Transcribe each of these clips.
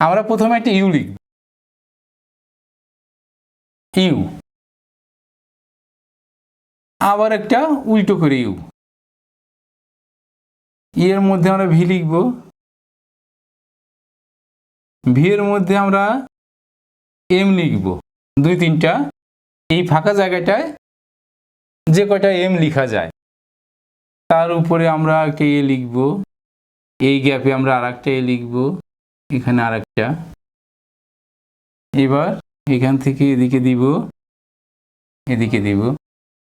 আমরা প্রথমে একটা ইউ লিখব, ইউ, আবার একটা উল্টো করে ইউ, এর মধ্যে আমরা ভি লিখব, ভি এর মধ্যে আমরা এম লিখব, দুই তিনটা, এই ফাঁকা জায়গাটায় যে কয়টা এম লেখা যায় তার উপরে আমরা একটা এ লিখব, এই গ্যাপে আমরা আরেকটা এ লিখব, এখানে আরেকটা, এবার এখান থেকে এদিকে দিব, এদিকে দিব,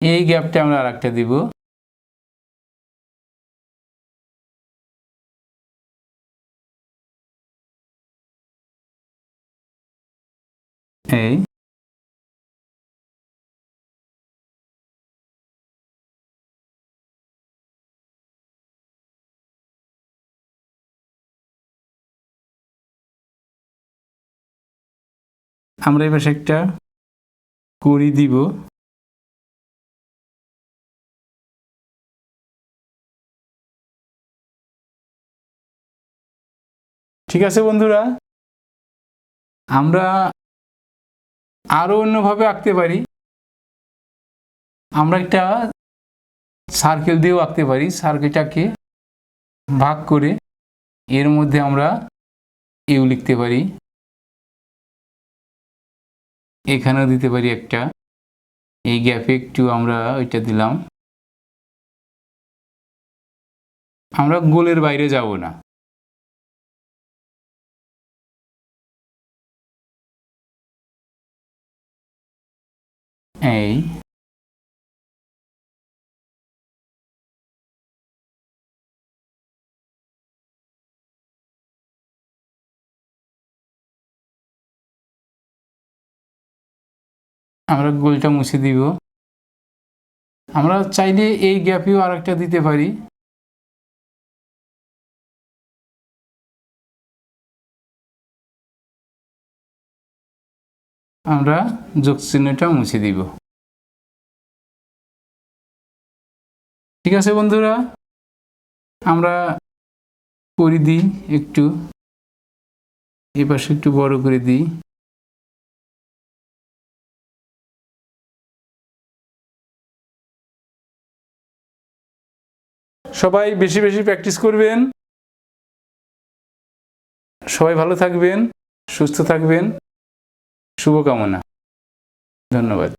এই গ্যাপটা আমরা আরেকটা দিব, এই আমরা এবার একটা করি দিব, ঠিক আছে বন্ধুরা। আমরা আরো অন্যভাবে আঁকতে পারি, আমরা একটা সার্কেল দিয়েও আঁকতে পারি, সার্কেলটাকে ভাগ করে এর মধ্যে আমরা ইউ লিখতে পারি, এখানেও দিতে পারি একটা, এই গ্যাপে একটু আমরা ওইটা দিলাম, আমরা গোলের বাইরে যাব না, এই আমরা গোলটা মুছে দিব, আমরা চাইলে এই গ্যাপেও আরেকটা দিতে পারি, আমরা যোগ চিহ্নটা মুছে দিব। ঠিক আছে বন্ধুরা, আমরা করে দিই একটু, এই পাশে একটু বড় করে দিই, সবাই বেশি বেশি প্র্যাকটিস করবেন, সবাই ভালো থাকবেন, সুস্থ থাকবেন, শুভকামনা, ধন্যবাদ।